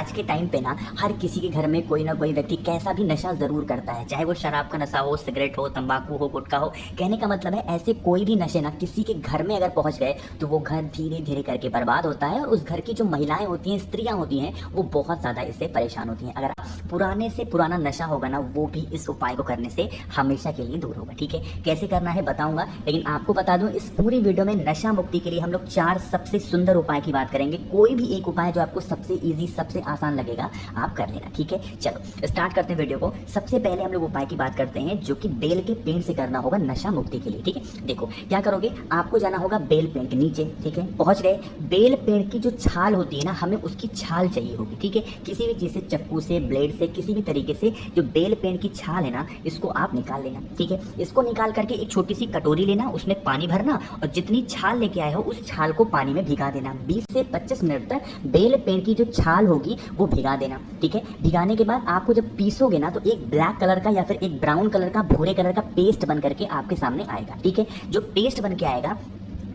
आज के टाइम पे ना हर किसी के घर में कोई ना कोई व्यक्ति कैसा भी नशा जरूर करता है, चाहे वो शराब का नशा हो, सिगरेट हो, तंबाकू हो, गुटखा हो। कहने का मतलब है ऐसे कोई भी नशे ना किसी के घर में अगर पहुंच गए तो वो घर धीरे धीरे करके बर्बाद होता है और उस घर की जो महिलाएं होती हैं, स्त्रियां होती हैं, वो बहुत ज्यादा इससे परेशान होती हैं। अगर पुराने से पुराना नशा होगा ना, वो भी इस उपाय को करने से हमेशा के लिए दूर होगा। ठीक है, कैसे करना है बताऊंगा, लेकिन आपको बता दूं इस पूरी वीडियो में नशा मुक्ति के लिए हम लोग 4 सबसे सुंदर उपाय की बात करेंगे। कोई भी एक उपाय जो आपको सबसे इजी, सबसे आसान लगेगा आप कर लेना। ठीक है, चलो स्टार्ट करते हैं वीडियो को। सबसे पहले हम लोग उपाय की बात करते हैं जो कि बेल के पेड़ से करना होगा नशा मुक्ति के लिए। ठीक है, देखो क्या करोगे, आपको जाना होगा बेल पेड़ के नीचे। ठीक है, पहुंच गए। बेल पेड़ की जो छाल होती है ना, हमें उसकी छाल चाहिए होगी। ठीक है, किसी भी चीज से, चक्कू से, ब्लेड से, किसी भी तरीके से जो बेल पेड़ की छाल है ना, इसको आप निकाल लेना। ठीक है, इसको निकाल करके एक छोटी सी कटोरी लेना, उसमें पानी भरना और जितनी छाल लेके आए हो उस छाल को पानी में भिगा देना। 20 से 25 मिनट तक बेल पेड़ की जो छाल होगी वो भिगा देना। ठीक है, भिगाने के बाद आपको जब पीसोगे ना तो एक ब्लैक कलर का या फिर एक ब्राउन कलर का, भूरे कलर का पेस्ट बन करके आपके सामने आएगा। ठीक है, जो पेस्ट बन के आएगा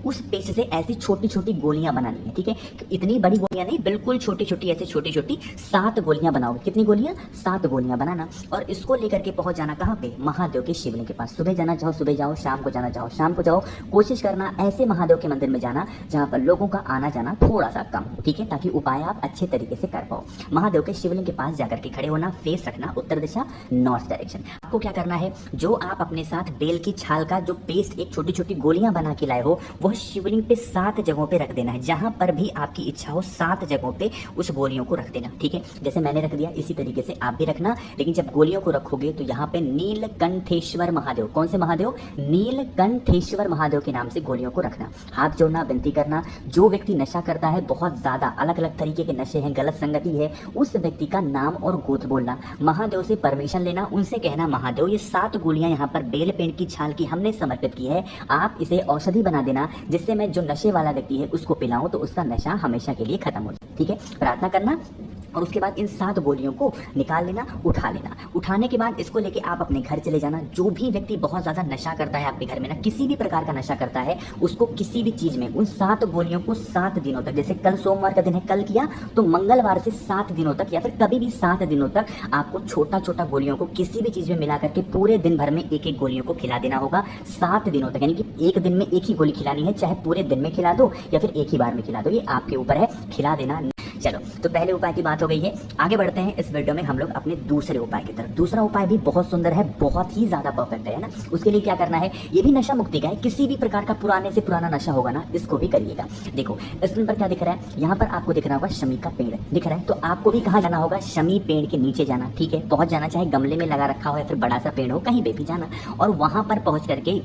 उस पेस्ट से ऐसी छोटी छोटी गोलियां बनानी है। ठीक है, इतनी बड़ी गोलियां नहीं, बिल्कुल छोटी छोटी, ऐसे छोटी छोटी 7 गोलियां बनाओगे। कितनी गोलियां? 7 गोलियां बनाना और इसको लेकर के पहुंच जाना कहाँ पे? महादेव के शिवलिंग के पास। सुबह जाना चाहो सुबह जाओ, शाम को जाना चाहो शाम को जाओ। कोशिश करना ऐसे महादेव के मंदिर में जाना जहां पर लोगों का आना जाना थोड़ा सा कम हो। ठीक है, ताकि उपाय आप अच्छे तरीके से कर पाओ। महादेव के शिवलिंग के पास जाकर के खड़े होना, फेस रखना उत्तर दिशा, नॉर्थ डायरेक्शन। आपको क्या करना है, जो आप अपने साथ बेल की छाल का जो पेस्ट एक छोटी छोटी गोलियां बना के लाए हो, वह शिवलिंग पे 7 जगहों पे रख देना है। जहां पर भी आपकी इच्छा हो 7 जगहों पे उस गोलियों को रख देना। ठीक है, जैसे मैंने रख दिया इसी तरीके से आप भी रखना। लेकिन जब गोलियों को रखोगे तो यहाँ पे नीलकंठेश्वर महादेव, कौन से महादेव? नीलकंठेश्वर महादेव के नाम से गोलियों को रखना। हाथ जोड़ना, विनती करना। जो व्यक्ति नशा करता है, बहुत ज्यादा अलग अलग तरीके के नशे हैं, गलत संगति है, उस व्यक्ति का नाम और गोत्र बोलना, महादेव से परमिशन लेना, उनसे कहना महादेव ये 7 गोलियां यहाँ पर बेल पेड़ की छाल की हमने समर्पित की है, आप इसे औषधि बना देना, जिससे मैं जो नशे वाला व्यक्ति है उसको पिलाऊं तो उसका नशा हमेशा के लिए खत्म हो जाए। ठीक है, प्रार्थना करना और उसके बाद इन 7 गोलियों को निकाल लेना, उठा लेना। उठाने के बाद इसको लेके आप अपने घर चले जाना। जो भी व्यक्ति बहुत ज्यादा नशा करता है आपके घर में ना, किसी भी प्रकार का नशा करता है, उसको किसी भी चीज में उन 7 गोलियों को 7 दिनों तक, जैसे कल सोमवार का दिन है, कल किया तो मंगलवार से 7 दिनों तक या फिर कभी भी 7 दिनों तक आपको छोटा छोटा गोलियों को किसी भी चीज में मिला करके पूरे दिन भर में एक एक गोलियों को खिला देना होगा 7 दिनों तक। यानी कि एक दिन में एक ही गोली खिलानी है, चाहे पूरे दिन में खिला दो या फिर एक ही बार में खिला दो, ये आपके ऊपर है, खिला देना। चलो, तो पहले उपाय की बात हो गई है। आगे बढ़ते हैं इस वीडियो में हम लोग अपने दूसरे उपाय की तरफ। दूसरा उपाय भी बहुत सुंदर है, बहुत ही ज्यादा परफेक्ट है ना। उसके लिए क्या करना है, ये भी नशा मुक्ति का है। किसी भी प्रकार का पुराने से पुराना नशा होगा ना, इसको भी करिएगा। देखो स्क्रीन पर क्या दिख रहा है, यहाँ पर आपको दिख रहा होगा शमी का पेड़ दिख रहा है, तो आपको भी कहाँ जाना होगा, शमी पेड़ के नीचे जाना। ठीक है, पहुंच जाना, चाहे गमले में लगा रखा हो या फिर बड़ा सा पेड़ हो, कहीं पे भी जाना और वहां पर पहुंच करके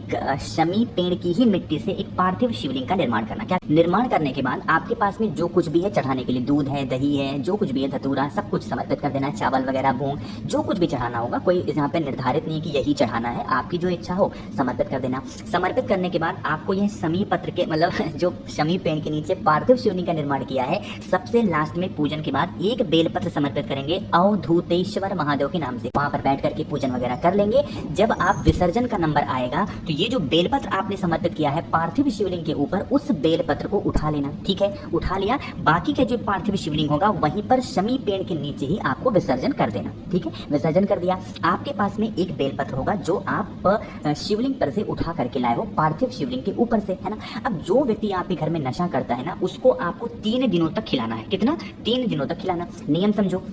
शमी पेड़ की ही मिट्टी से एक पार्थिव शिवलिंग का निर्माण करना। क्या निर्माण करने के बाद आपके पास में जो कुछ भी है चढ़ाने के लिए, दूध है, दही है, जो कुछ भी है, धतूरा, सब कुछ समर्पित कर देना है। चावल वगैरह, मूंग, जो कुछ भी चढ़ाना होगा, कोई यहाँ पे निर्धारित नहीं कि यही चढ़ाना है, आपकी जो इच्छा हो समर्पित कर देना। समर्पित करने के बाद आपको यह शमी पत्र के मतलब जो शमी पेड़ के नीचे पार्थिव शिवलिंग का निर्माण किया है, सबसे लास्ट में पूजन के बाद एक बेलपत्र समर्पित करेंगे अवधूतेश्वर महादेव के नाम से। वहां पर बैठ करके पूजन वगैरह कर लेंगे। जब आप विसर्जन का नंबर आएगा तो ये जो बेलपत्र आपने समर्पित किया है पार्थिव शिवलिंग के ऊपर, उस बेलपत्र को उठा लेना। ठीक है, उठा लिया, बाकी का जो पार्थिव शिवलिंग होगा वहीं पर शमी पेड़ के नीचे ही आपको विसर्जन कर देना। ठीक है, विसर्जन कर दिया। आपके पास में एक बेलपत्र होगा जो आप शिवलिंग पर से उठा करके लाए हो, पार्थिव शिवलिंग के ऊपर से, है ना। अब जो व्यक्ति आपके घर में नशा करता है ना, उसको आपको 3 दिनों तक खिलाना है। कितना? 3 दिनों तक खिलाना। नियम समझो,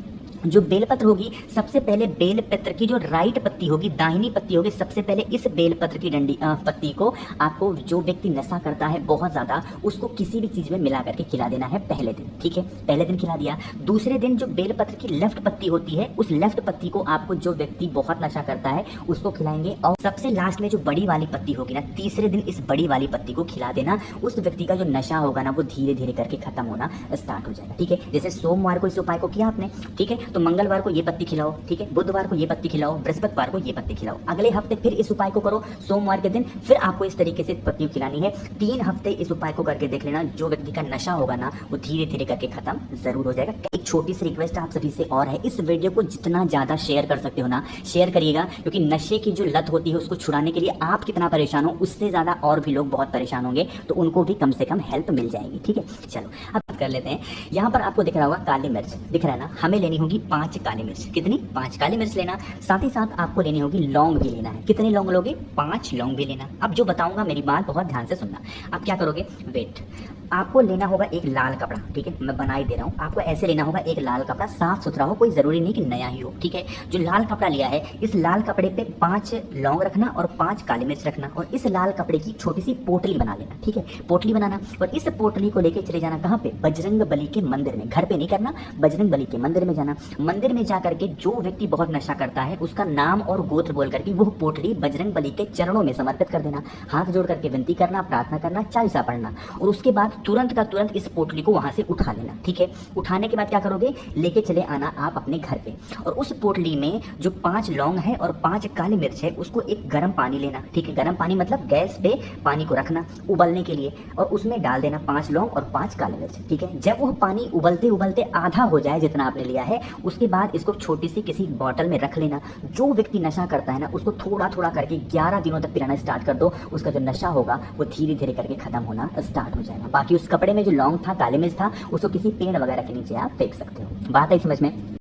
जो बेलपत्र होगी, सबसे पहले बेलपत्र की जो राइट पत्ती होगी, दाहिनी पत्ती होगी, सबसे पहले इस बेलपत्र की डंडी पत्ती को आपको, जो व्यक्ति नशा करता है बहुत ज्यादा, उसको किसी भी चीज में मिला करके खिला देना है पहले दिन। ठीक है, पहले दिन खिला दिया। दूसरे दिन जो बेलपत्र की लेफ्ट पत्ती होती है, उस लेफ्ट पत्ती को आपको, जो व्यक्ति बहुत नशा करता है उसको खिलाएंगे। और सबसे लास्ट में जो बड़ी वाली पत्ती होगी ना, तीसरे दिन इस बड़ी वाली पत्ती को खिला देना। उस व्यक्ति का जो नशा होगा ना, वो धीरे धीरे करके खत्म होना स्टार्ट हो जाएगा। ठीक है, जैसे सोमवार को इस उपाय को किया आपने, ठीक है, तो मंगलवार को ये पत्ती खिलाओ, ठीक है, बुधवार को ये पत्ती खिलाओ, बृहस्पतिवार को ये पत्ती खिलाओ, अगले हफ्ते फिर इस उपाय को करो, सोमवार के दिन फिर आपको इस तरीके से पत्ती खिलानी है। 3 हफ्ते इस उपाय को करके देख लेना, जो व्यक्ति का नशा होगा ना वो धीरे धीरे करके खत्म जरूर हो जाएगा। एक छोटी सी रिक्वेस्ट आप सभी से और है, इस वीडियो को जितना ज्यादा शेयर कर सकते हो ना शेयर करिएगा, क्योंकि नशे की जो लत होती है उसको छुड़ाने के लिए आप कितना परेशान हो उससे ज्यादा और भी लोग बहुत परेशान होंगे, तो उनको भी कम से कम हेल्प मिल जाएगी। ठीक है, चलो अब बात कर लेते हैं। यहाँ पर आपको दिख रहा होगा काली मिर्च, दिख रहा है ना, हमें लेनी होगी 5 काली मिर्च। कितनी? 5 काली मिर्च लेना। साथ ही साथ आपको लेनी होगी लौंग भी लेना है। कितने लौंग लोगे? 5 लौंग भी लेना। अब जो बताऊंगा मेरी बात बहुत ध्यान से सुनना। आप क्या करोगे? वेट, आपको लेना होगा एक लाल कपड़ा, ठीक है, मैं बना ही दे रहा हूँ। आपको ऐसे लेना होगा एक लाल कपड़ा, साफ सुथरा हो, कोई जरूरी नहीं कि नया ही हो, ठीक है। जो लाल कपड़ा लिया है इस लाल कपड़े पे 5 लौंग रखना और 5 काली मिर्च रखना, और इस लाल कपड़े की छोटी सी पोटली बना लेना, ठीक है, पोटली बनाना। और इस पोटली को लेके चले जाना कहाँ पे? बजरंग बली के मंदिर में। घर पे नहीं करना, बजरंग बली के मंदिर में जाना। मंदिर में जा करके जो व्यक्ति बहुत नशा करता है उसका नाम और गोत्र बोल करके वो पोटली बजरंग बली के चरणों में समर्पित कर देना। हाथ जोड़ करके विनती करना, प्रार्थना करना, चालीसा पढ़ना, और उसके बाद तुरंत का तुरंत इस पोटली को वहां से उठा लेना, ठीक है। उठाने के बाद क्या करोगे? लेके चले आना आप अपने घर पे, और उस पोटली में जो 5 लौंग है और 5 काली मिर्च है उसको एक गर्म पानी लेना, ठीक है। गर्म पानी मतलब गैस पे पानी को रखना उबलने के लिए, और उसमें डाल देना 5 लौंग और 5 काली मिर्च, ठीक है। जब वो पानी उबलते उबलते आधा हो जाए जितना आपने लिया है, उसके बाद इसको छोटी सी किसी बॉटल में रख लेना। जो व्यक्ति नशा करता है ना उसको थोड़ा थोड़ा करके 11 दिनों तक पिलाना स्टार्ट कर दो, उसका जो नशा होगा वो धीरे धीरे करके खत्म होना स्टार्ट हो जाएगा। बाकी उस कपड़े में जो लौंग था, काली मिर्च था, उसको किसी पेड़ वगैरह के नीचे आप फेंक सकते हो। बात आई समझ में?